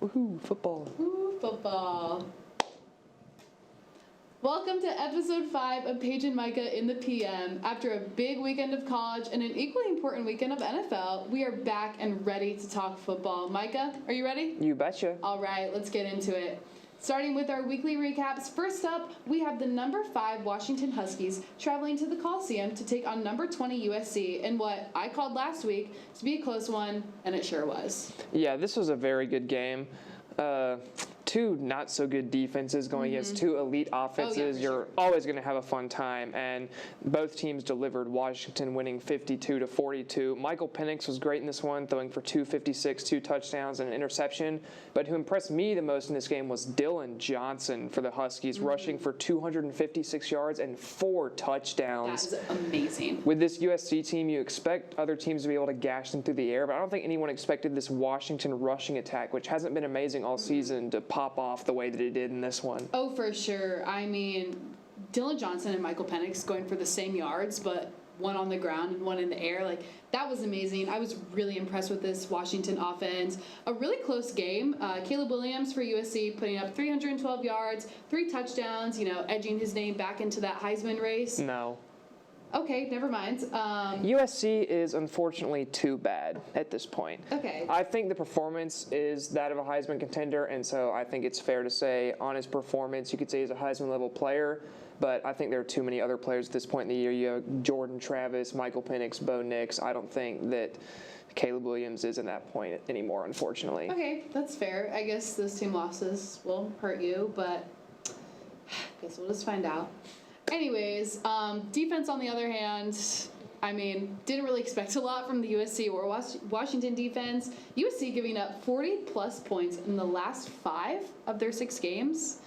Woohoo, football. Woo, football. Welcome to episode 5 of Paige and Micah in the PM. After a big weekend of college and an equally important weekend of NFL, we are back and ready to talk football. Micah, are you ready? You betcha. All right, let's get into it. Starting with our weekly recaps, first up, we have the number 5 Washington Huskies traveling to the Coliseum to take on number 20 USC in what I called last week to be a close one, and it sure was. Yeah, this was a very good game. Two not so good defenses going against two elite offenses. You're always going to have a fun time, and both teams delivered. Washington winning 52-42. Michael Penix was great in this one, throwing for 256, 2 touchdowns and an interception. But who impressed me the most in this game was Dylan Johnson for the Huskies, rushing for 256 yards and 4 touchdowns. That is amazing. With this USC team, you expect other teams to be able to gash them through the air, but I don't think anyone expected this Washington rushing attack, which hasn't been amazing all season, to pop off the way that it did in this one. Oh, for sure. I mean, Dylan Johnson and Michael Penix going for the same yards, but one on the ground and one in the air. Like, that was amazing. I was really impressed with this Washington offense. A really close game. Caleb Williams for USC putting up 312 yards, 3 touchdowns, edging his name back into that Heisman race. No. Okay, never mind. USC is unfortunately too bad at this point. Okay. I think the performance is that of a Heisman contender, and so I think it's fair to say on his performance, you could say he's a Heisman-level player, but I think there are too many other players at this point in the year. You have Jordan Travis, Michael Penix, Bo Nix. I don't think that Caleb Williams is in that point anymore, unfortunately. Okay, that's fair. I guess those team losses will hurt you, but I guess we'll just find out. Anyways, defense on the other hand, I mean, didn't really expect a lot from the USC or Washington defense. USC giving up 40-plus points in the last 5 of their 6 games.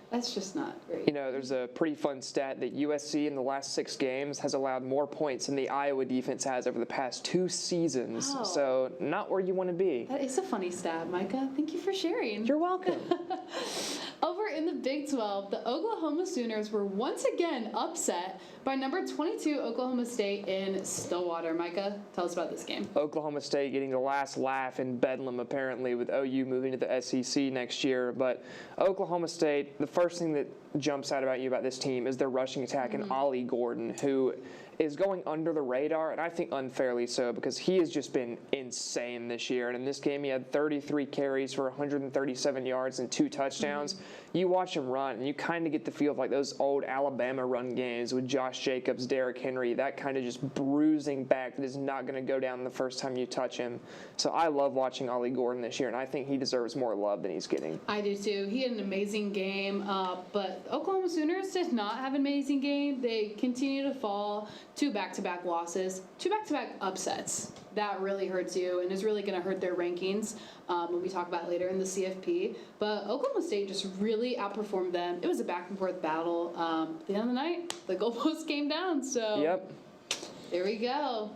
That's just not great. There's a pretty fun stat that USC in the last 6 games has allowed more points than the Iowa defense has over the past 2 seasons. Oh. So not where you want to be. That is a funny stat, Micah. Thank you for sharing. You're welcome. Over in the Big 12, the Oklahoma Sooners were once again upset by number 22 Oklahoma State in Stillwater. Micah, tell us about this game. Oklahoma State getting the last laugh in Bedlam, apparently, with OU moving to the SEC next year. But Oklahoma State, the first thing that jumps out about you about this team is their rushing attack and Ollie Gordon, who is going under the radar, and I think unfairly so, because he has just been insane this year. And in this game, he had 33 carries for 137 yards and 2 touchdowns. You watch him run, and you kind of get the feel of like those old Alabama run games with Josh Jacobs, Derrick Henry, that kind of just bruising back that is not going to go down the first time you touch him. So I love watching Ollie Gordon this year, and I think he deserves more love than he's getting. I do too. He had an amazing game, but Oklahoma Sooners did not have an amazing game. They continue to fall. 2 back-to-back losses, 2 back-to-back upsets. That really hurts you and is really going to hurt their rankings when we talk about later in the CFP. But Oklahoma State just really outperformed them. It was a back-and-forth battle. At the end of the night, the goalpost came down. So Yep. There we go.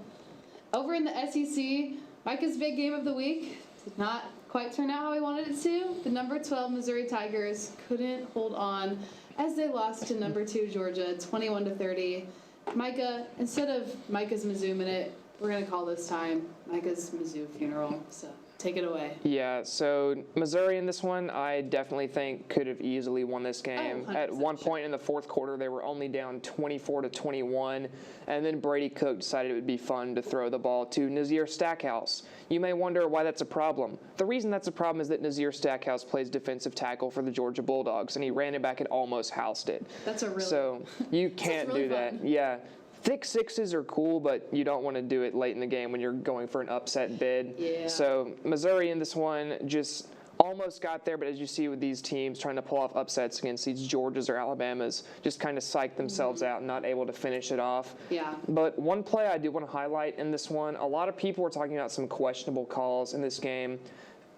Over in the SEC, Micah's big game of the week did not quite turn out how he wanted it to. The number 12 Missouri Tigers couldn't hold on as they lost to number 2 Georgia 21-30. Micah, instead of Micah's Mizzou Minute, we're going to call this time Micah's Mizzou Funeral. So take it away. Yeah, so Missouri in this one, I definitely think could have easily won this game. At one point in the fourth quarter, they were only down 24-21, and then Brady Cook decided it would be fun to throw the ball to Nazir Stackhouse. You may wonder why that's a problem. The reason that's a problem is that Nazir Stackhouse plays defensive tackle for the Georgia Bulldogs, and he ran it back and almost housed it. That's a really So you can't really do that. fun. Yeah. Thick sixes are cool, but you don't want to do it late in the game when you're going for an upset bid. Yeah. So Missouri in this one just almost got there, but as you see with these teams trying to pull off upsets against these Georgias or Alabamas, just kind of psych themselves out and not able to finish it off. Yeah. But one play I do want to highlight in this one, a lot of people were talking about some questionable calls in this game,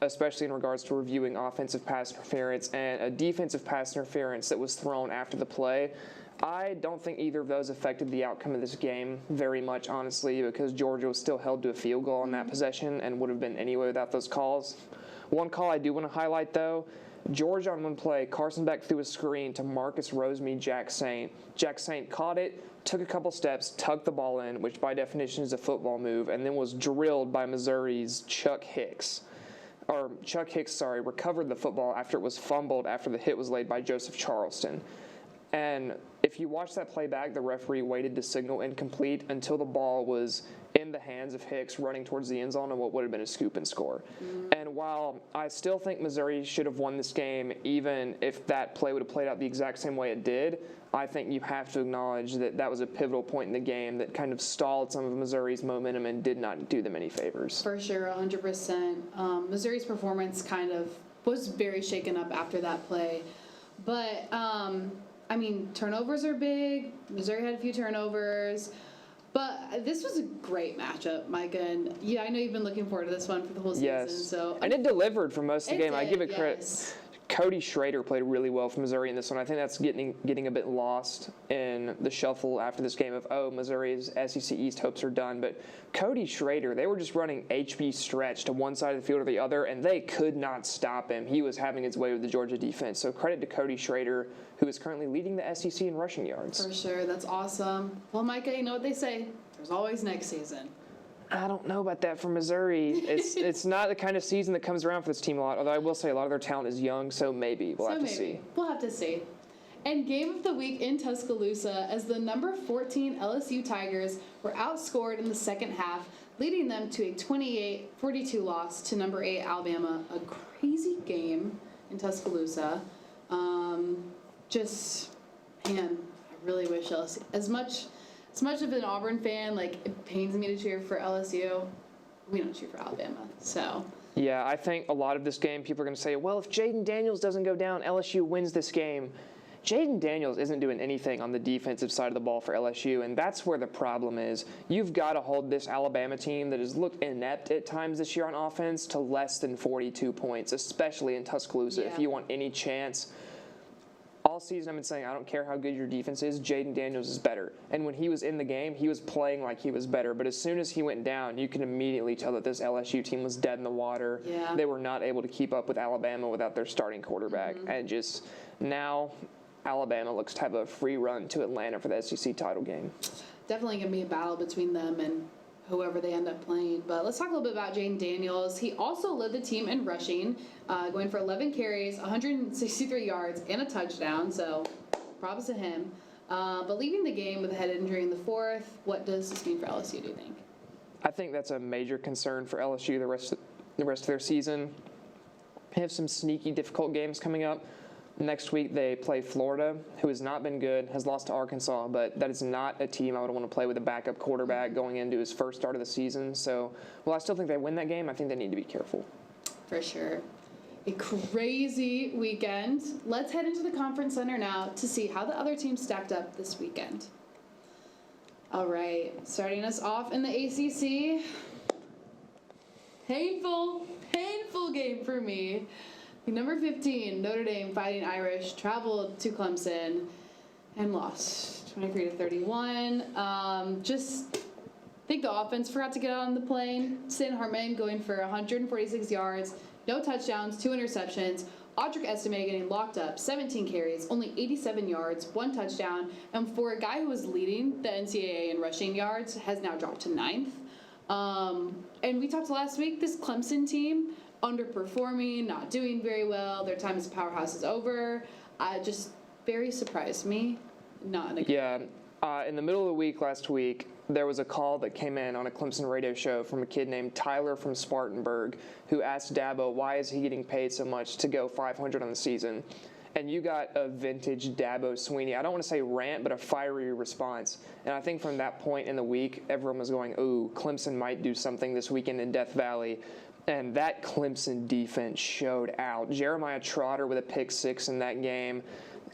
especially in regards to reviewing offensive pass interference and a defensive pass interference that was thrown after the play. I don't think either of those affected the outcome of this game very much, honestly, because Georgia was still held to a field goal on that possession and would have been anyway without those calls. One call I do want to highlight, though, Georgia on one play, Carson Beck threw a screen to Marcus Roseme, Jack Saint. Jack Saint caught it, took a couple steps, tugged the ball in, which by definition is a football move, and then was drilled by Missouri's Chuck Hicks. Chuck Hicks, recovered the football after it was fumbled after the hit was laid by Joseph Charleston. And if you watch that play back, the referee waited to signal incomplete until the ball was in the hands of Hicks running towards the end zone on what would have been a scoop and score. And while I still think Missouri should have won this game, even if that play would have played out the exact same way it did, I think you have to acknowledge that that was a pivotal point in the game that kind of stalled some of Missouri's momentum and did not do them any favors. For sure, 100%. Missouri's performance kind of was very shaken up after that play. But, turnovers are big. Missouri had a few turnovers. But this was a great matchup, Micah. And yeah, I know you've been looking forward to this one for the whole season. Yes. So and it delivered for most of the game. I give it credit. Yes. Cody Schrader played really well for Missouri in this one. I think that's getting a bit lost in the shuffle after this game of, Missouri's SEC East hopes are done. But Cody Schrader, they were just running HB stretch to one side of the field or the other, and they could not stop him. He was having his way with the Georgia defense. So credit to Cody Schrader, who is currently leading the SEC in rushing yards. For sure. That's awesome. Well, Micah, you know what they say. There's always next season. I don't know about that for Missouri. It's not the kind of season that comes around for this team a lot, although I will say a lot of their talent is young, so maybe. We'll have to see. We'll have to see. And game of the week in Tuscaloosa as the number 14 LSU Tigers were outscored in the second half, leading them to a 28-42 loss to number 8 Alabama. A crazy game in Tuscaloosa. I really wish LSU, as much of an Auburn fan, it pains me to cheer for LSU. We don't cheer for Alabama, so. Yeah, I think a lot of this game, people are going to say, well, if Jaden Daniels doesn't go down, LSU wins this game. Jaden Daniels isn't doing anything on the defensive side of the ball for LSU, and that's where the problem is. You've got to hold this Alabama team that has looked inept at times this year on offense to less than 42 points, especially in Tuscaloosa, if you want any chance. All season I've been saying, I don't care how good your defense is, Jaden Daniels is better. And when he was in the game, he was playing like he was better. But as soon as he went down, you can immediately tell that this LSU team was dead in the water. Yeah. They were not able to keep up with Alabama without their starting quarterback. And just now, Alabama looks to have a free run to Atlanta for the SEC title game. Definitely going to be a battle between them and whoever they end up playing. But let's talk a little bit about Jaden Daniels. He also led the team in rushing, going for 11 carries, 163 yards, and a touchdown. So props to him. But leaving the game with a head injury in the fourth, what does this mean for LSU, do you think? I think that's a major concern for LSU the rest of their season. They have some sneaky, difficult games coming up. Next week, they play Florida, who has not been good, has lost to Arkansas, but that is not a team I would want to play with a backup quarterback going into his first start of the season. So, well, I still think they win that game. I think they need to be careful. For sure. A crazy weekend. Let's head into the Conference Center now to see how the other teams stacked up this weekend. All right, starting us off in the ACC. Painful game for me. Number 15, Notre Dame Fighting Irish traveled to Clemson and lost 23-31. Just think the offense forgot to get out on the plane. Sin Hartman going for 146 yards, no touchdowns, 2 interceptions. Audric Estime getting locked up, 17 carries, only 87 yards, 1 touchdown. And for a guy who was leading the NCAA in rushing yards, has now dropped to 9th. And we talked last week, this Clemson team, underperforming, not doing very well. Their time as a powerhouse is over. Just very surprised me. Not in a in the middle of the week last week, there was a call that came in on a Clemson radio show from a kid named Tyler from Spartanburg who asked Dabo, why is he getting paid so much to go 500 on the season? And you got a vintage Dabo Sweeney, I don't want to say rant, but a fiery response. And I think from that point in the week, everyone was going, ooh, Clemson might do something this weekend in Death Valley. And that Clemson defense showed out. Jeremiah Trotter with a pick 6 in that game.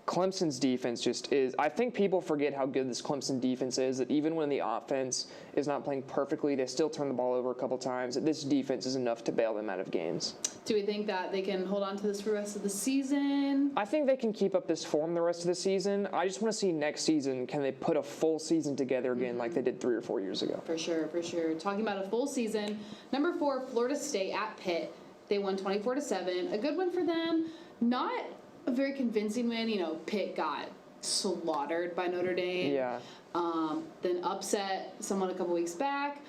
Clemson's defense just is, I think people forget how good this Clemson defense is, that even when the offense is not playing perfectly, they still turn the ball over a couple times. That this defense is enough to bail them out of games. Do we think that they can hold on to this for the rest of the season? I think they can keep up this form the rest of the season. I just want to see next season, can they put a full season together again like they did 3 or 4 years ago? For sure. Talking about a full season, number 4, Florida State at Pitt. They won 24-7. A good one for them. Not a very convincing win. Pitt got slaughtered by Notre Dame. Yeah. Then upset someone a couple weeks back.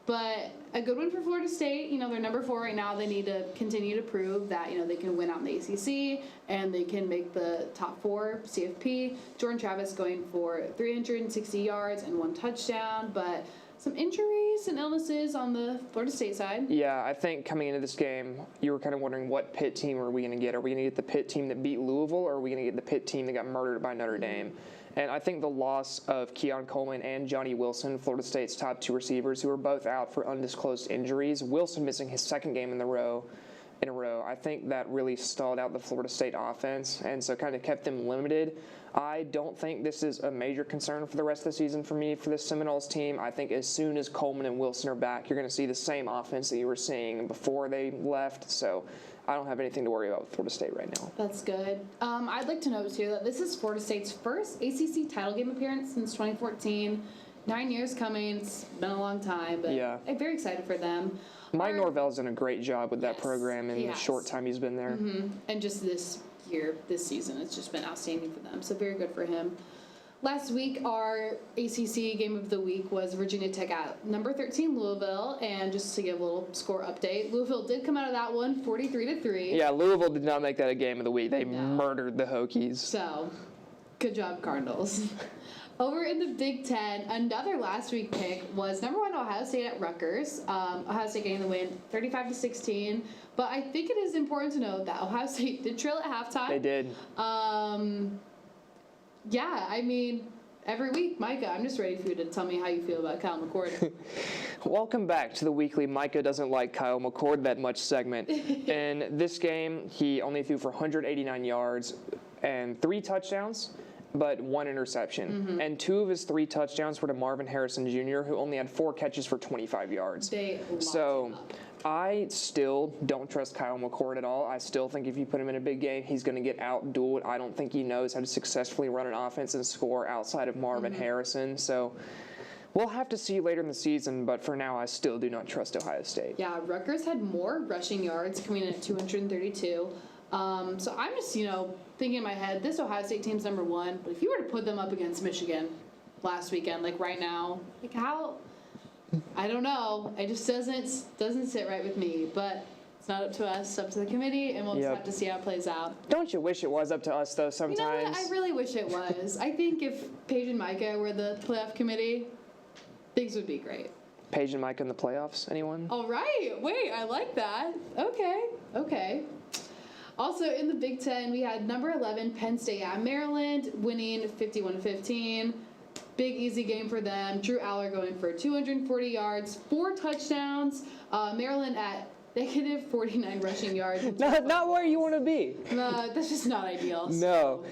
But a good win for Florida State. You know, they're number 4 right now. They need to continue to prove that, you know, they can win out in the ACC and they can make the top 4 CFP. Jordan Travis going for 360 yards and 1 touchdown. But some injuries and illnesses on the Florida State side. Yeah, I think coming into this game, you were kind of wondering what Pitt team are we going to get? Are we going to get the Pitt team that beat Louisville, or are we going to get the Pitt team that got murdered by Notre Dame? And I think the loss of Keon Coleman and Johnny Wilson, Florida State's top 2 receivers, who are both out for undisclosed injuries, Wilson missing his 2nd game in a row, I think that really stalled out the Florida State offense and so kind of kept them limited. I don't think this is a major concern for the rest of the season for me for the Seminoles team. I think as soon as Coleman and Wilson are back, you're going to see the same offense that you were seeing before they left. So I don't have anything to worry about with Florida State right now. That's good. I'd like to note, too, that this is Florida State's first ACC title game appearance since 2014. 9 years coming. It's been a long time, but Yeah. I'm very excited for them. Mike Norvell's done a great job with that Yes, program in he the has. short time he's been there. And just this season, it's just been outstanding for them. So very good for him. Last week, our ACC game of the week was Virginia Tech at number 13 Louisville, and just to give a little score update, Louisville did come out of that one 43-3. Yeah, Louisville did not make that a game of the week. They No. murdered the Hokies. So, good job, Cardinals. Over in the Big Ten, another last week pick was number 1 Ohio State at Rutgers. Ohio State getting the win 35-16. But I think it is important to note that Ohio State did trail at halftime. They did. Yeah, I mean, every week, Micah, I'm just ready for you to tell me how you feel about Kyle McCord. Welcome back to the weekly Micah doesn't like Kyle McCord that much segment. In this game, he only threw for 189 yards and 3 touchdowns, but 1 interception. And 2 of his 3 touchdowns were to Marvin Harrison Jr., who only had 4 catches for 25 yards. They locked So him up. I still don't trust Kyle McCord at all. I still think if you put him in a big game, he's going to get out-dueled. I don't think he knows how to successfully run an offense and score outside of Marvin Harrison. So we'll have to see later in the season, but for now, I still do not trust Ohio State. Yeah, Rutgers had more rushing yards, coming in at 232. So I'm just, thinking in my head, this Ohio State team's number 1, but if you were to put them up against Michigan last weekend, like right now, like how, I don't know. It just doesn't sit right with me, but it's not up to us, it's up to the committee, and we'll just have to see how it plays out. Don't you wish it was up to us, though, sometimes? You know what? I really wish it was. I think if Paige and Micah were the playoff committee, things would be great. Paige and Micah in the playoffs, anyone? All right. Wait, I like that. Okay. Also in the Big Ten, we had number 11 Penn State at Maryland, winning 51-15. Big easy game for them. Drew Aller going for 240 yards, 4 touchdowns. Maryland at negative 49 rushing yards. Not where you want to be. That's just not ideal. No.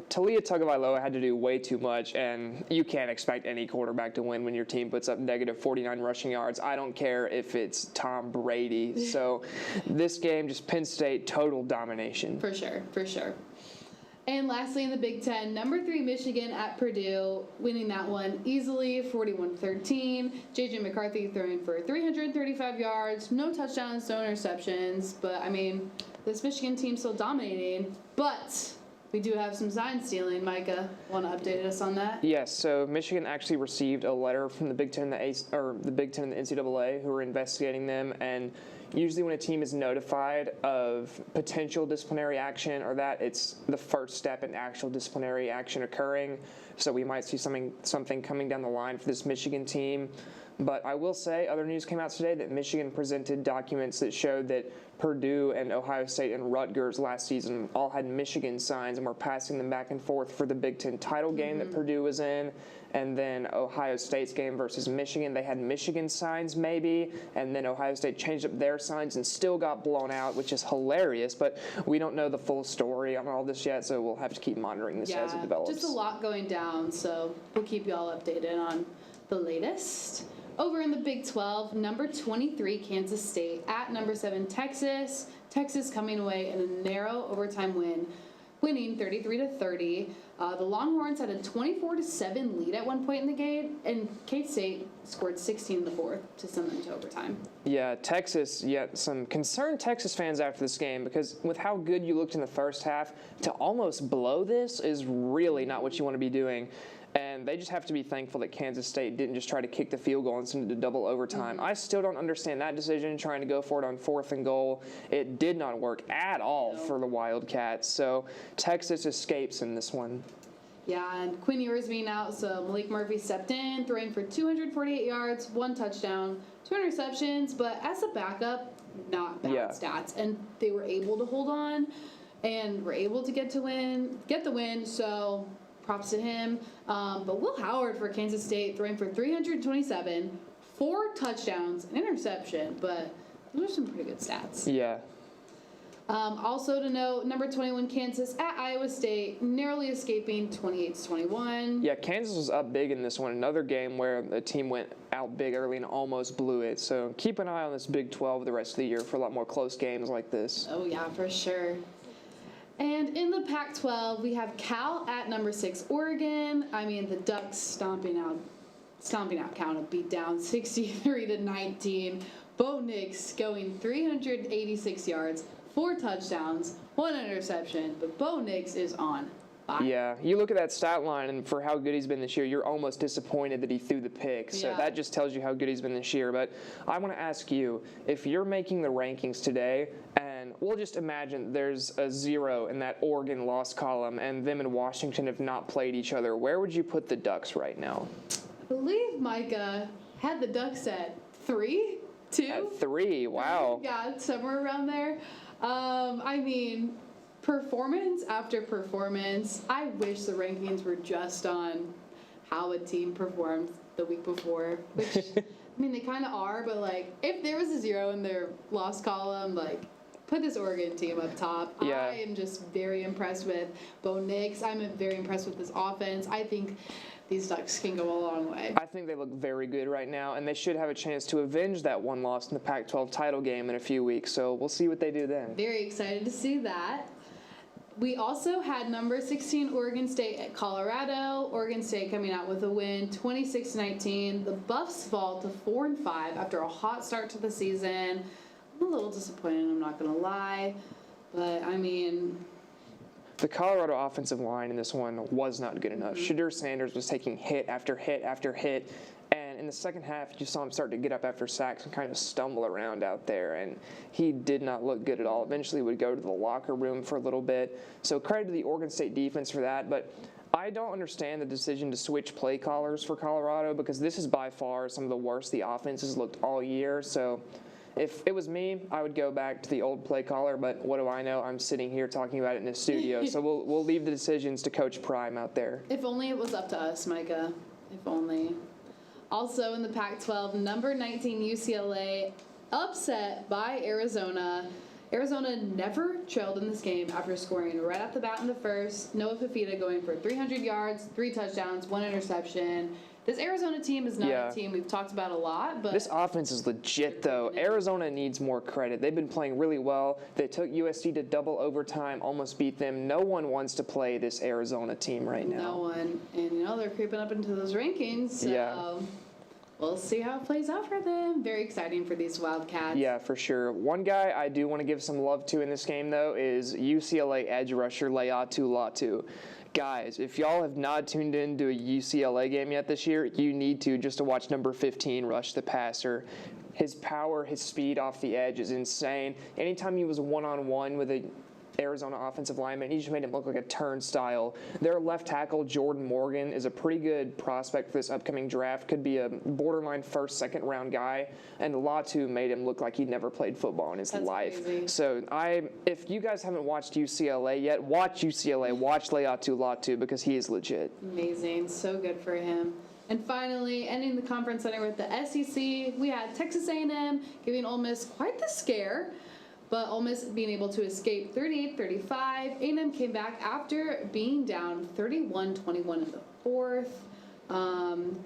Talia Tagovailoa had to do way too much, and you can't expect any quarterback to win when your team puts up negative 49 rushing yards. I don't care if it's Tom Brady. So this game, just Penn State, total domination. For sure. And lastly, in the Big Ten, number 3 Michigan at Purdue, winning that one easily, 41-13. J.J. McCarthy throwing for 335 yards, no touchdowns, no interceptions. But, I mean, this Michigan team's still dominating. But we do have some sign stealing. Micah, want to update us on that? Yes, so Michigan actually received a letter from the Big Ten and the Big Ten and the NCAA who are investigating them, and usually when a team is notified of potential disciplinary action or that, it's the first step in actual disciplinary action occurring. So we might see something coming down the line for this Michigan team. But I will say, other news came out today that Michigan presented documents that showed that Purdue and Ohio State and Rutgers last season all had Michigan signs and were passing them back and forth for the Big Ten title game that Purdue was in. And then Ohio State's game versus Michigan, they had Michigan signs maybe, and then Ohio State changed up their signs and still got blown out, which is hilarious. But we don't know the full story on all this yet, so we'll have to keep monitoring this as it develops. Just a lot going down, so we'll keep you all updated on the latest. Over in the Big 12, number 23 Kansas State at number 7 Texas. Texas coming away in a narrow overtime win, winning 33-30. The Longhorns had a 24-7 lead at one point in the game, and K-State scored 16 in the fourth to send them to overtime. Yeah, Texas, some concerned Texas fans after this game, because with how good you looked in the first half, to almost blow this is really not what you want to be doing. And and they just have to be thankful that Kansas State didn't just try to kick the field goal and send it to double overtime. I still don't understand that decision, trying to go for it on 4th and goal. It did not work at all for the Wildcats, so Texas escapes in this one. Yeah, and Quinn Ewers being out, so Malik Murphy stepped in, throwing for 248 yards, 1 touchdown, 2 interceptions, but as a backup, not bad stats. And they were able to hold on and were able to get the win, so props to him. But Will Howard for Kansas State throwing for 327, 4 touchdowns, an interception, but those are some pretty good stats. Yeah. Also to note, number 21 Kansas at Iowa State, narrowly escaping 28-21. Yeah, Kansas was up big in this one. Another game where the team went out big early and almost blew it. So keep an eye on this Big 12 the rest of the year for a lot more close games like this. Oh, yeah, for sure. And in the Pac-12, we have Cal at number 6 Oregon. I mean, the Ducks stomping out Cal to beat down 63-19. Bo Nix going 386 yards, 4 touchdowns, 1 interception, but Bo Nix is on fire. Yeah, you look at that stat line, and for how good he's been this year, you're almost disappointed that he threw the pick. So that just tells you how good he's been this year. But I want to ask you, if you're making the rankings today, and we'll just imagine there's a 0 in that Oregon loss column, and them and Washington have not played each other, where would you put the Ducks right now? I believe Micah had the Ducks at 3, 2? At 3, wow. Yeah, somewhere around there. I mean, performance after performance. I wish the rankings were just on how a team performed the week before, which, I mean, they kind of are, but, like, if there was a 0 in their loss column, like, put this Oregon team up top. Yeah. I am just very impressed with Bo Nix. I'm very impressed with this offense. I think these Ducks can go a long way. I think they look very good right now, and they should have a chance to avenge that one loss in the Pac-12 title game in a few weeks, so we'll see what they do then. Very excited to see that. We also had number 16 Oregon State at Colorado. Oregon State coming out with a win, 26-19. The Buffs fall to 4-5 after a hot start to the season. I'm a little disappointed, I'm not going to lie, but I mean, the Colorado offensive line in this one was not good enough. Shadur Sanders was taking hit after hit after hit, and in the second half, you saw him start to get up after sacks and kind of stumble around out there, and he did not look good at all. Eventually would go to the locker room for a little bit, so credit to the Oregon State defense for that, but I don't understand the decision to switch play callers for Colorado, because this is by far some of the worst the offense has looked all year, so if it was me, I would go back to the old play caller, but what do I know? I'm sitting here talking about it in the studio, so we'll leave the decisions to Coach Prime out there. If only it was up to us, Micah. If only. Also in the Pac-12, number 19 UCLA upset by Arizona. Arizona never trailed in this game after scoring right off the bat in the first. Noah Fafita going for 300 yards, 3 touchdowns, 1 interception. This Arizona team is not a team we've talked about a lot, but this offense is legit, though. Arizona needs more credit. They've been playing really well. They took USC to double overtime, almost beat them. No one wants to play this Arizona team right now. No one. And, you know, they're creeping up into those rankings, so we'll see how it plays out for them. Very exciting for these Wildcats. Yeah, for sure. One guy I do want to give some love to in this game, though, is UCLA edge rusher Leatu Latu. Guys, if y'all have not tuned into a UCLA game yet this year, you need to, just to watch number 15 rush the passer. His power, his speed off the edge is insane. Anytime he was one-on-one with a Arizona offensive lineman, he just made him look like a turnstile. Their left tackle, Jordan Morgan, is a pretty good prospect for this upcoming draft. Could be a borderline first, second round guy. And Latu made him look like he'd never played football in his life. Crazy. So if you guys haven't watched UCLA yet, watch UCLA. Watch Leatu Latu because he is legit. Amazing. So good for him. And finally, ending the conference center with the SEC, we had Texas A&M giving Ole Miss quite the scare. But Ole Miss being able to escape 38-35. A&M came back after being down 31-21 in the fourth.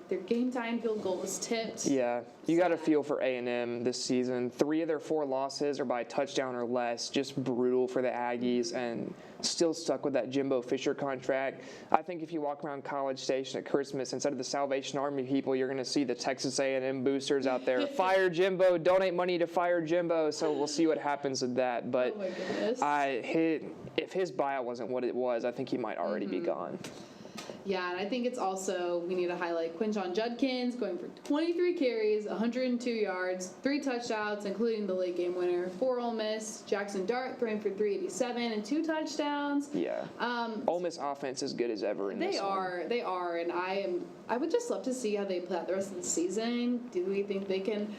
Their game-time field goal was tipped. Yeah, you got to feel for A&M this season. 3 of their 4 losses are by a touchdown or less. Just brutal for the Aggies, and still stuck with that Jimbo Fisher contract. I think if you walk around College Station at Christmas, instead of the Salvation Army people, you're going to see the Texas A&M boosters out there. Fire Jimbo, donate money to fire Jimbo. So we'll see what happens with that. But oh my goodness. if his buyout wasn't what it was, I think he might already be gone. Yeah, and I think it's also, we need to highlight Quinshon Judkins going for 23 carries, 102 yards, 3 touchdowns, including the late game winner for Ole Miss. Jackson Dart throwing for 387 and 2 touchdowns. Yeah. Ole Miss offense is good as ever in this one. They are, and I would just love to see how they play out the rest of the season. Do we think they can,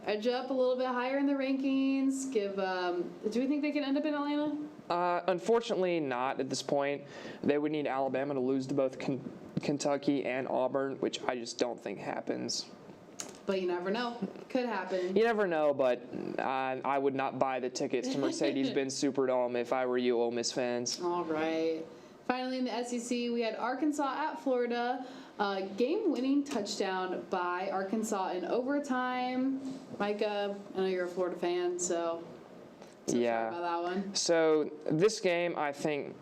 edge up a little bit higher in the rankings? Do we think they can end up in Atlanta? Unfortunately, not at this point. They would need Alabama to lose to both Kentucky and Auburn, which I just don't think happens. But you never know. Could happen. You never know, but I would not buy the tickets to Mercedes-Benz Superdome if I were you Ole Miss fans. All right. Finally, in the SEC, we had Arkansas at Florida. Game-winning touchdown by Arkansas in overtime. Micah, I know you're a Florida fan, so... Yeah. About that one. So this game, I think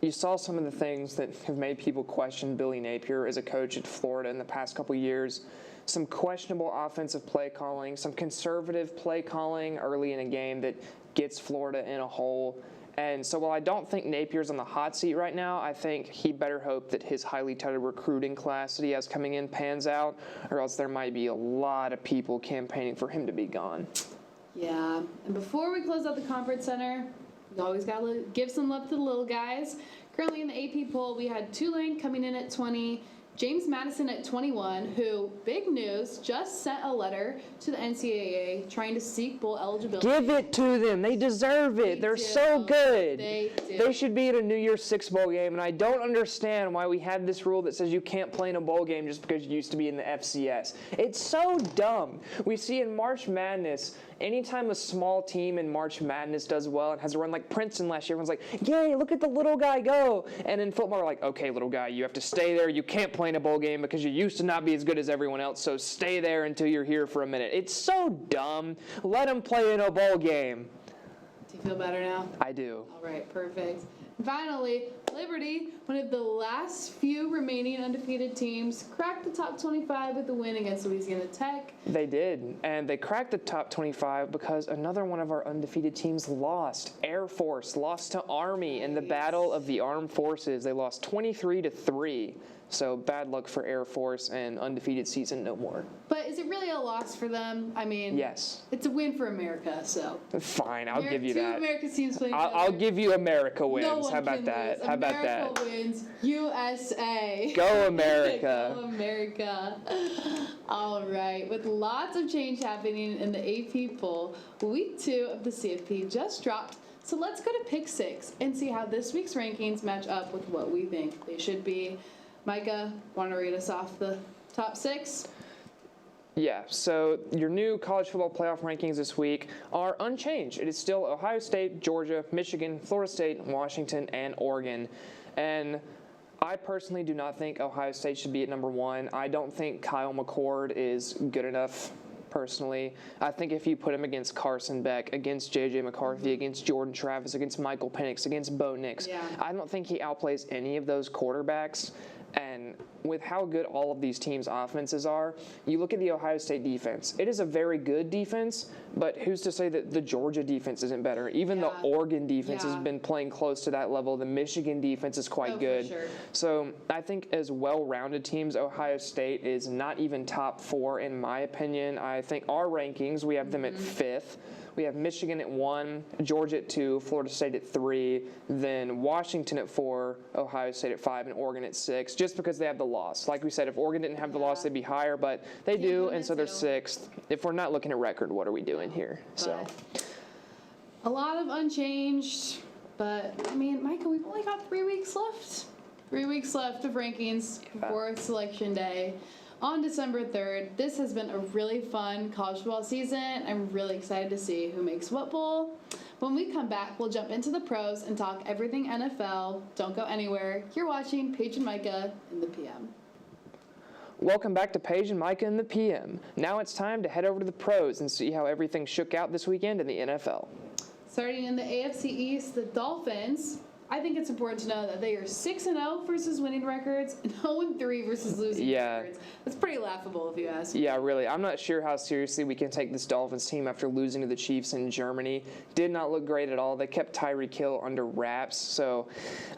you saw some of the things that have made people question Billy Napier as a coach at Florida in the past couple years. Some questionable offensive play calling, some conservative play calling early in a game that gets Florida in a hole. And so while I don't think Napier's on the hot seat right now, I think he better hope that his highly touted recruiting class that he has coming in pans out, or else there might be a lot of people campaigning for him to be gone. Yeah, and before we close out the Conference Center, we always got to give some love to the little guys. Currently in the AP poll, we had Tulane coming in at 20, James Madison at 21, who, big news, just sent a letter to the NCAA trying to seek bowl eligibility. Give it to them. They deserve it. They're so good. They do. They should be in a New Year's Six bowl game, and I don't understand why we have this rule that says you can't play in a bowl game just because you used to be in the FCS. It's so dumb. We see in March Madness, anytime a small team in March Madness does well and has a run like Princeton last year, everyone's like, yay, look at the little guy go. And in football, we're like, okay, little guy, you have to stay there. You can't play in a bowl game because you used to not be as good as everyone else, so stay there until you're here for a minute. It's so dumb. Let them play in a bowl game. Do you feel better now? I do. All right, perfect. Finally, Liberty, one of the last few remaining undefeated teams, cracked the top 25 with the win against Louisiana Tech. They did, and they cracked the top 25 because another one of our undefeated teams lost. Air Force lost to Army in the Battle of the Armed Forces. They lost 23-3. So bad luck for Air Force and undefeated season no more. But is it really a loss for them? I mean, yes, it's a win for America. So fine, I'll give you two that. America teams playing I'll give you America wins. No one How about can that? lose. How about America that? wins. USA. Go America. Go America. All right. With lots of change happening in the AP poll, week 2 of the CFP just dropped. So let's go to pick 6 and see how this week's rankings match up with what we think they should be. Micah, want to read us off the top 6? Yeah, so your new college football playoff rankings this week are unchanged. It is still Ohio State, Georgia, Michigan, Florida State, Washington, and Oregon. And I personally do not think Ohio State should be at number 1. I don't think Kyle McCord is good enough, personally. I think if you put him against Carson Beck, against J.J. McCarthy, against Jordan Travis, against Michael Penix, against Bo Nix, I don't think he outplays any of those quarterbacks. And with how good all of these teams' offenses are, you look at the Ohio State defense. It is a very good defense, but who's to say that the Georgia defense isn't better? Even the Oregon defense has been playing close to that level. The Michigan defense is quite good. For sure. So I think as well-rounded teams, Ohio State is not even top 4 in my opinion. I think our rankings, we have them at 5th. We have Michigan at 1, Georgia at 2, Florida State at 3, then Washington at 4, Ohio State at 5, and Oregon at 6, just because they have the loss. Like we said, if Oregon didn't have the loss, they'd be higher, but they do, and so they're 6th. If we're not looking at record, what are we doing here? So a lot of unchanged, but, I mean, Micah, we've only got 3 weeks left. 3 weeks left of rankings before Selection Day. On December 3rd, this has been a really fun college football season. I'm really excited to see who makes what bowl. When we come back, we'll jump into the pros and talk everything NFL. Don't go anywhere. You're watching Paige and Micah in the PM. Welcome back to Paige and Micah in the PM. Now it's time to head over to the pros and see how everything shook out this weekend in the NFL. Starting in the AFC East, the Dolphins I think it's important to know that they are 6-0 versus winning records and 0-3 versus losing records. That's pretty laughable if you ask me. Yeah, really. I'm not sure how seriously we can take this Dolphins team after losing to the Chiefs in Germany. Did not look great at all. They kept Tyreek Hill under wraps. So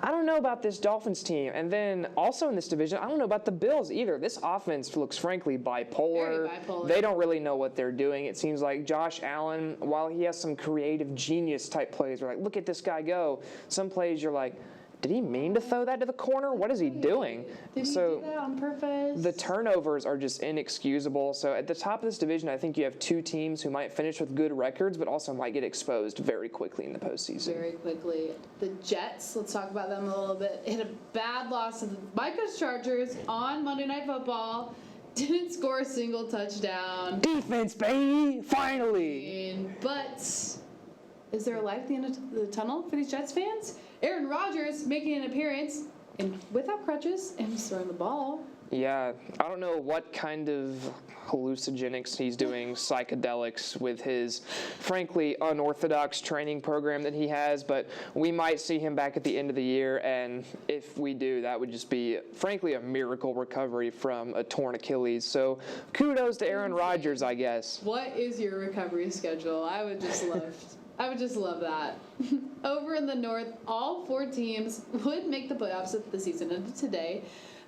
I don't know about this Dolphins team. And then also in this division, I don't know about the Bills either. This offense looks frankly bipolar. Very bipolar. They don't really know what they're doing. It seems like Josh Allen, while he has some creative genius type plays, we're like, look at this guy go. Some plays you're like, did he mean to throw that to the corner? What is he doing? Did he do that on purpose? The turnovers are just inexcusable. So at the top of this division, I think you have two teams who might finish with good records, but also might get exposed very quickly in the postseason. Very quickly. The Jets, let's talk about them a little bit. Hit a bad loss to the Micah's Chargers on Monday Night Football. Didn't score a single touchdown. Defense, baby! Finally! But is there a light at the end of the tunnel for these Jets fans? Aaron Rodgers making an appearance and without crutches and he's throwing the ball. Yeah, I don't know what kind of hallucinogenics he's doing, psychedelics, with his, frankly, unorthodox training program that he has, but we might see him back at the end of the year, and if we do, that would just be, frankly, a miracle recovery from a torn Achilles. So kudos to Aaron Rodgers, I guess. What is your recovery schedule? I would just love that. Over in the North, all 4 teams would make the playoffs if the season ended today.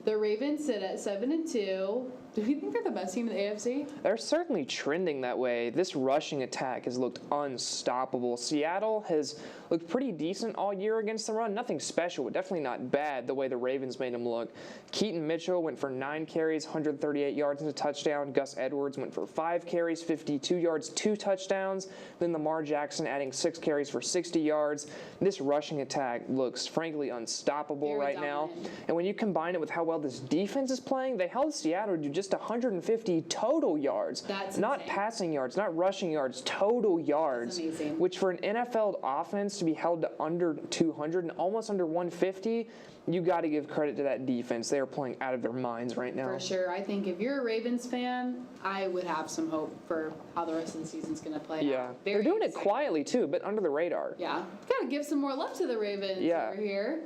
The Ravens sit at 7-2. Do we think they're the best team in the AFC? They're certainly trending that way. This rushing attack has looked unstoppable. Seattle has looked pretty decent all year against the run. Nothing special, but definitely not bad the way the Ravens made them look. Keaton Mitchell went for 9 carries, 138 yards and a touchdown. Gus Edwards went for 5 carries, 52 yards, 2 touchdowns. Then Lamar Jackson adding 6 carries for 60 yards. This rushing attack looks, frankly, unstoppable right now. And when you combine it with how well this defense is playing, they held Seattle to just 150 total yards. That's not insane. Passing yards, not rushing yards, total yards. That's amazing. Which for an NFL offense to be held to under 200 and almost under 150, you got to give credit to that defense. They are playing out of their minds right now. For sure. I think if you're a Ravens fan, I would have some hope for how the rest of the season's going to play Yeah, out. they're doing it quietly too, but under the radar. Yeah. Got to give some more love to the Ravens over here.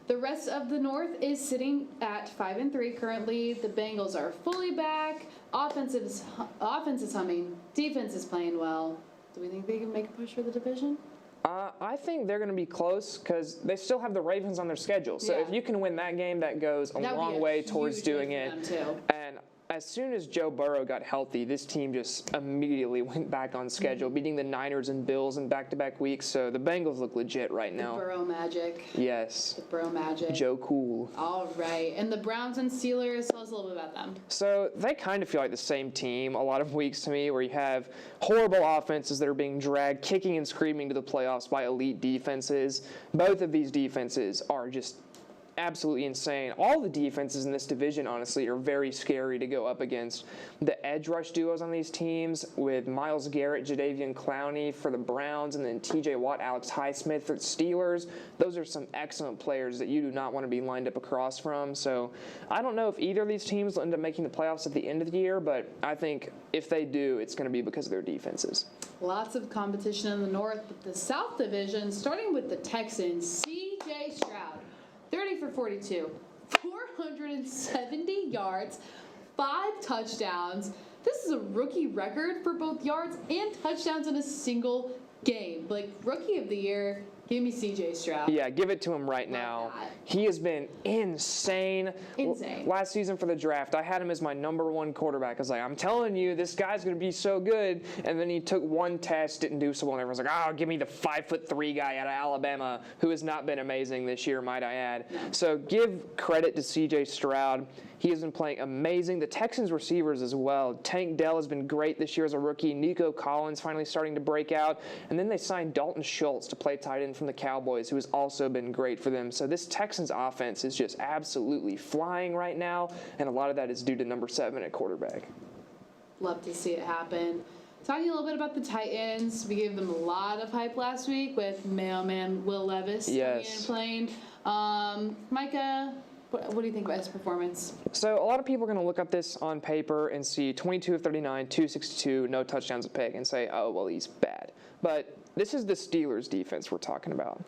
The rest of the North is sitting at 5-3 currently. The Bengals are fully back. Offense is humming. Defense is playing well. Do we think they can make a push for the division? I think they're going to be close because they still have the Ravens on their schedule. So if you can win that game, that goes a long way towards doing it. And as soon as Joe Burrow got healthy, this team just immediately went back on schedule, beating the Niners and Bills in back-to-back weeks. So the Bengals look legit right now. The Burrow magic. Yes. The Burrow magic. Joe Cool. All right. And the Browns and Steelers, tell us a little bit about them. So they kind of feel like the same team a lot of weeks to me, where you have horrible offenses that are being dragged kicking and screaming to the playoffs by elite defenses. Both of these defenses are just absolutely insane. All the defenses in this division, honestly, are very scary to go up against. The edge rush duos on these teams with Myles Garrett, Jadeveon Clowney for the Browns, and then TJ Watt, Alex Highsmith for the Steelers. Those are some excellent players that you do not want to be lined up across from. So I don't know if either of these teams will end up making the playoffs at the end of the year, but I think if they do, it's going to be because of their defenses. Lots of competition in the North, but the South Division, starting with the Texans, C.J. Stroud. 30 for 42, 470 yards, 5 touchdowns. This is a rookie record for both yards and touchdowns in a single game. Like, rookie of the year, give me C.J. Stroud. Yeah, give it to him right now. He has been insane. Last season for the draft, I had him as my #1 quarterback. I was like, I'm telling you, this guy's going to be so good. And then he took one test, didn't do so well. And everyone's like, oh, give me the 5'3" guy out of Alabama, who has not been amazing this year, might I add. So give credit to C.J. Stroud. He has been playing amazing. The Texans receivers as well. Tank Dell has been great this year as a rookie. Nico Collins finally starting to break out. And then they signed Dalton Schultz to play tight end from the Cowboys, who has also been great for them. So this Texans offense is just absolutely flying right now, and a lot of that is due to number 7 at quarterback. Love to see it happen. Talking a little bit about the Titans, we gave them a lot of hype last week with mailman Will Levis coming in and playing. Micah, what do you think about his performance? So a lot of people are going to look at this on paper and see 22 of 39, 262, no touchdowns, a pick, and say, oh, well, he's bad. But this is the Steelers defense we're talking about.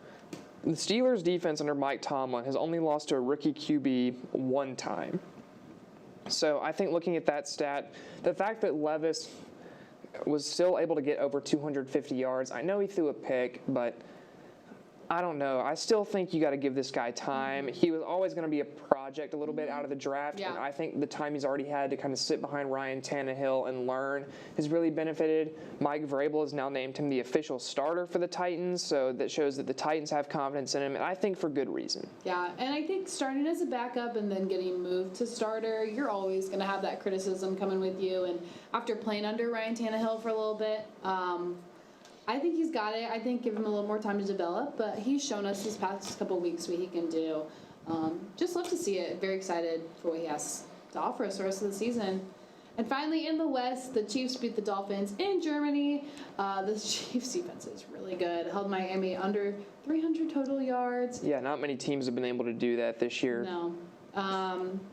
The Steelers' defense under Mike Tomlin has only lost to a rookie QB one time. So I think looking at that stat, the fact that Levis was still able to get over 250 yards, I know he threw a pick, but I don't know. I still think you got to give this guy time. He was always going to be a project a little bit out of the draft, and I think the time he's already had to kind of sit behind Ryan Tannehill and learn has really benefited. Mike Vrabel has now named him the official starter for the Titans, so that shows that the Titans have confidence in him, and I think for good reason. Yeah, and I think starting as a backup and then getting moved to starter, you're always going to have that criticism coming with you, and after playing under Ryan Tannehill for a little bit, I think he's got it. I think give him a little more time to develop, but he's shown us this past couple weeks what he can do. Just love to see it. Very excited for what he has to offer us the rest of the season. And finally, in the West, the Chiefs beat the Dolphins in Germany. The Chiefs' defense is really good. Held Miami under 300 total yards. Yeah, not many teams have been able to do that this year. No.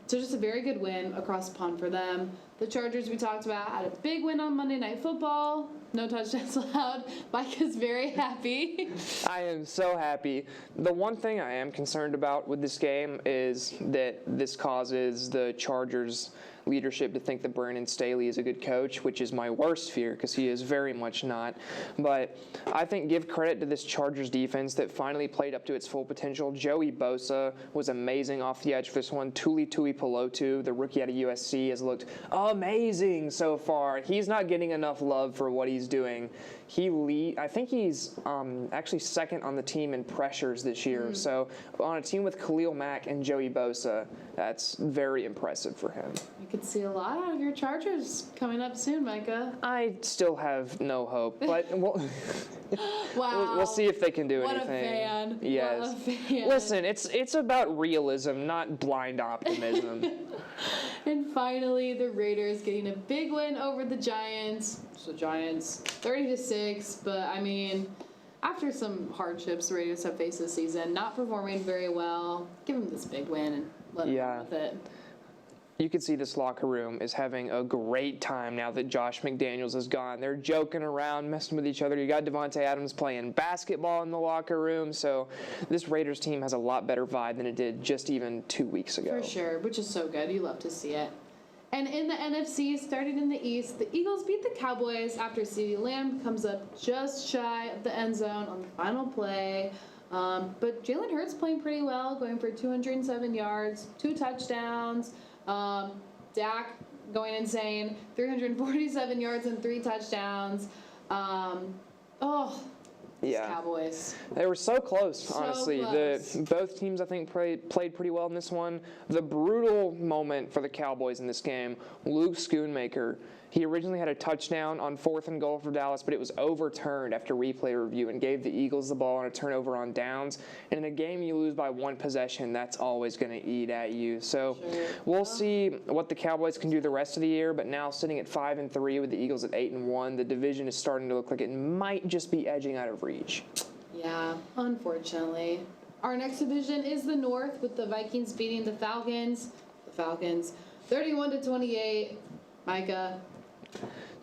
So just a very good win across the pond for them. The Chargers we talked about had a big win on Monday Night Football. No touchdowns allowed. Mike is very happy. I am so happy. The one thing I am concerned about with this game is that this causes the Chargers leadership to think that Brandon Staley is a good coach, which is my worst fear because he is very much not. But I think give credit to this Chargers defense that finally played up to its full potential. Joey Bosa was amazing off the edge for this one. Tuli Tuipulotu, the rookie out of USC, has looked amazing so far. He's not getting enough love for what he's doing. I think he's actually second on the team in pressures this year. So on a team with Khalil Mack and Joey Bosa, that's very impressive for him. You could see a lot out of your Chargers coming up soon, Micah. I still have no hope, but Wow. we'll see if they can do What anything. a fan. Yes. What a fan. Listen, it's about realism, not blind optimism. And finally, the Raiders getting a big win over the Giants. So Giants 30-6, but I mean, after some hardships the Raiders have faced this season, not performing very well, give them this big win and let them run with it. You can see this locker room is having a great time now that Josh McDaniels is gone. They're joking around, messing with each other. You got Devontae Adams playing basketball in the locker room. So this Raiders team has a lot better vibe than it did just even 2 weeks ago. For sure, which is so good. You love to see it. And in the NFC, started in the East, the Eagles beat the Cowboys after CeeDee Lamb comes up just shy of the end zone on the final play. But Jalen Hurts playing pretty well, going for 207 yards, 2 touchdowns. Dak going insane, 347 yards and 3 touchdowns. Cowboys. They were so close, So honestly. close. Both teams, I think, played pretty well in this one. The brutal moment for the Cowboys in this game, Luke Schoonmaker. He originally had a touchdown on 4th and goal for Dallas, but it was overturned after replay review and gave the Eagles the ball on a turnover on downs. And in a game you lose by 1 possession, that's always going to eat at you. So we'll see what the Cowboys can do the rest of the year, but now sitting at 5-3 with the Eagles at 8-1, the division is starting to look like it might just be edging out of reach. Yeah, unfortunately. Our next division is the North with the Vikings beating the Falcons. The Falcons 31-28. Micah.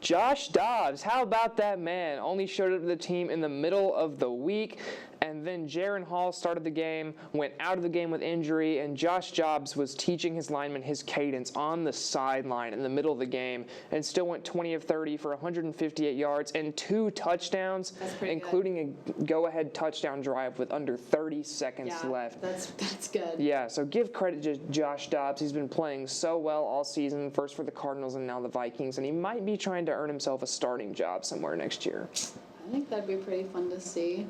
Josh Dobbs, how about that man? Only showed up to the team in the middle of the week, and then Jaron Hall started the game, went out of the game with injury, and Josh Dobbs was teaching his linemen his cadence on the sideline in the middle of the game, and still went 20 of 30 for 158 yards and 2 touchdowns, including a go-ahead touchdown drive with under 30 seconds left. That's good. Yeah, so give credit to Josh Dobbs. He's been playing so well all season, first for the Cardinals and now the Vikings, and he might be trying to earn himself a starting job somewhere next year. I think that'd be pretty fun to see.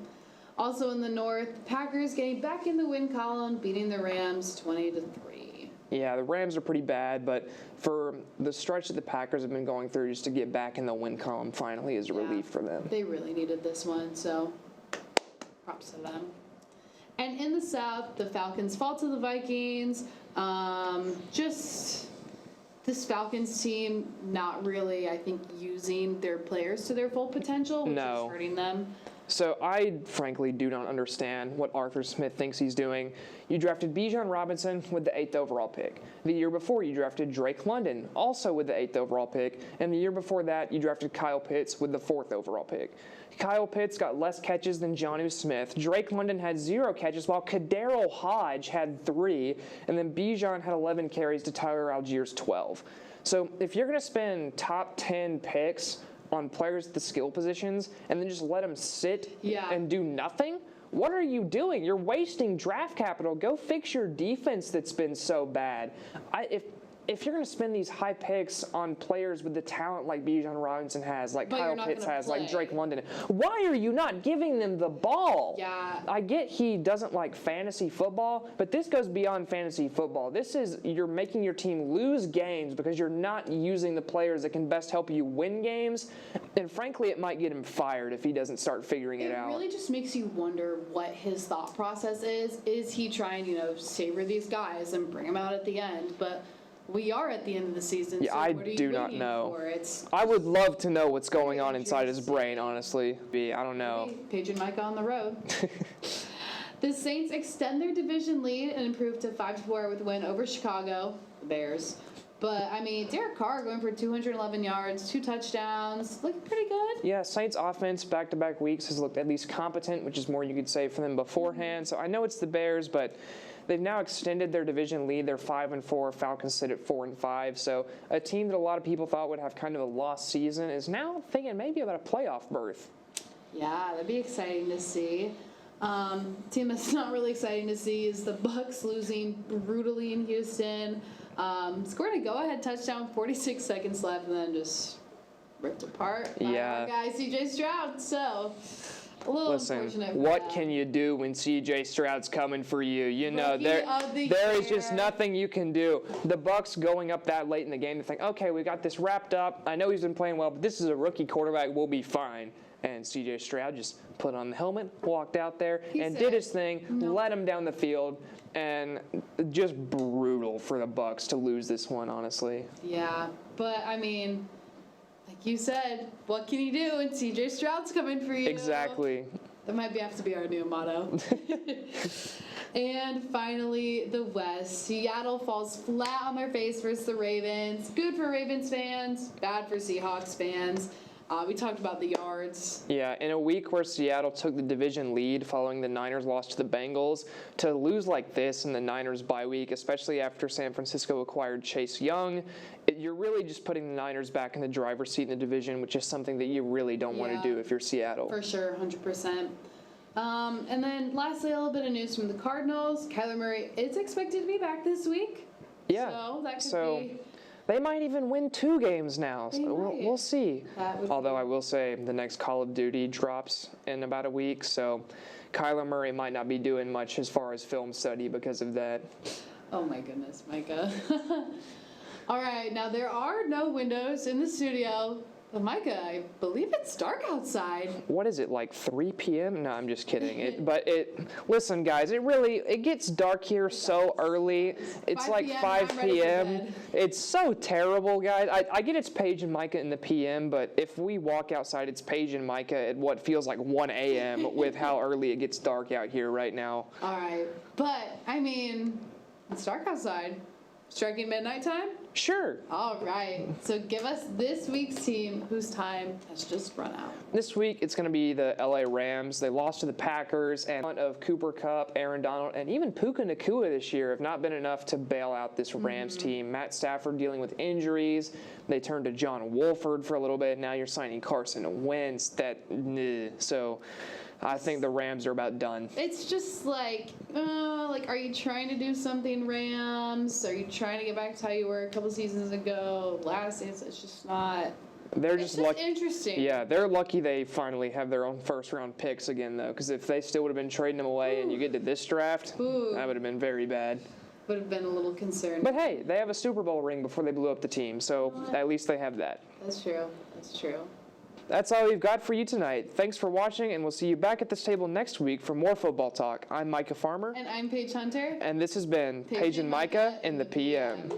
Also in the North, Packers getting back in the win column, beating the Rams 20-3. Yeah, the Rams are pretty bad, but for the stretch that the Packers have been going through, just to get back in the win column finally is a relief for them. They really needed this one, so props to them. And in the South, the Falcons fall to the Vikings. Just this Falcons team not really, I think, using their players to their full potential, which is hurting them. So I frankly do not understand what Arthur Smith thinks he's doing. You drafted Bijan Robinson with the 8th overall pick. The year before, you drafted Drake London, also with the 8th overall pick. And the year before that, you drafted Kyle Pitts with the 4th overall pick. Kyle Pitts got less catches than Jonnu Smith. Drake London had 0 catches, while Kadero Hodge had 3. And then Bijan had 11 carries to Tyler Algiers' 12. So if you're going to spend top 10 picks on players at the skill positions and then just let them sit and do nothing, what are you doing? You're wasting draft capital. Go fix your defense that's been so bad. If you're going to spend these high picks on players with the talent like Bijan Robinson has, like Kyle Pitts has, like Drake London, why are you not giving them the ball? Yeah. I get he doesn't like fantasy football, but this goes beyond fantasy football. This is you're making your team lose games because you're not using the players that can best help you win games. And frankly, it might get him fired if he doesn't start figuring it out. It really just makes you wonder what his thought process is. Is he trying, savor these guys and bring them out at the end? But we are at the end of the season, yeah, so I what are you do not waiting know. for? I would love to know what's going on inside his brain, honestly. I don't know. Paige and Micah on the road. The Saints extend their division lead and improve to 5-4 with a win over Chicago, the Bears. But, Derek Carr going for 211 yards, 2 touchdowns, looking pretty good. Yeah, Saints offense back-to-back weeks has looked at least competent, which is more you could say for them beforehand. So I know it's the Bears, but they've now extended their division lead. They're 5-4. Falcons sit at 4-5. So a team that a lot of people thought would have kind of a lost season is now thinking maybe about a playoff berth. Yeah, that'd be exciting to see. Team that's not really exciting to see is the Bucs losing brutally in Houston. Scored a go-ahead touchdown, 46 seconds left, and then just ripped apart by our guy C.J. Stroud. So a little unfortunate. What can you do when C.J. Stroud's coming for you? There is just nothing you can do. The Bucs going up that late in the game, they think, okay, we got this wrapped up. I know he's been playing well, but this is a rookie quarterback. We'll be fine. And C.J. Stroud just put on the helmet, walked out there, and did his thing, led him down the field, and just brutal for the Bucs to lose this one, honestly. Yeah, but like you said, what can you do when C.J. Stroud's coming for you? Exactly. That might have to be our new motto. And finally, the West. Seattle falls flat on their face versus the Ravens. Good for Ravens fans, bad for Seahawks fans. We talked about the yards. Yeah, in a week where Seattle took the division lead following the Niners' loss to the Bengals, to lose like this in the Niners' bye week, especially after San Francisco acquired Chase Young, you're really just putting the Niners back in the driver's seat in the division, which is something that you really don't want to do if you're Seattle. For sure, 100%. And then lastly, a little bit of news from the Cardinals. Kyler Murray is expected to be back this week. Yeah. So that could be... They might even win 2 games now. So we'll see. Although I will say the next Call of Duty drops in about a week, so Kyler Murray might not be doing much as far as film study because of that. Oh my goodness, Micah. All right, now there are no windows in the studio. But Micah, I believe it's dark outside. What is it, like 3 p.m.? No, I'm just kidding. Listen, guys, it gets dark here so early. It's like 5 p.m. It's so terrible, guys. I get it's Paige and Micah in the p.m., but if we walk outside, it's Paige and Micah at what feels like 1 a.m. with how early it gets dark out here right now. All right. But, it's dark outside. Striking midnight time? Sure. All right. So give us this week's team whose time has just run out. This week, it's going to be the LA Rams. They lost to the Packers, and of Cooper Kupp, Aaron Donald, and even Puka Nacua this year have not been enough to bail out this Rams team. Matt Stafford dealing with injuries. They turned to John Wolford for a little bit. Now you're signing Carson Wentz. So I think the Rams are about done. It's just are you trying to do something, Rams? Are you trying to get back to how you were a couple seasons ago? Last season, it's just not. They're just lucky. Interesting. Yeah, they're lucky they finally have their own first-round picks again, though, because if they still would have been trading them away and you get to this draft, that would have been very bad. Would have been a little concerned. But hey, they have a Super Bowl ring before they blew up the team, so at least they have that. That's true. That's true. That's all we've got for you tonight. Thanks for watching, and we'll see you back at this table next week for more football talk. I'm Micah Farmer. And I'm Paige Hunter. And this has been Paige and Micah in the PM.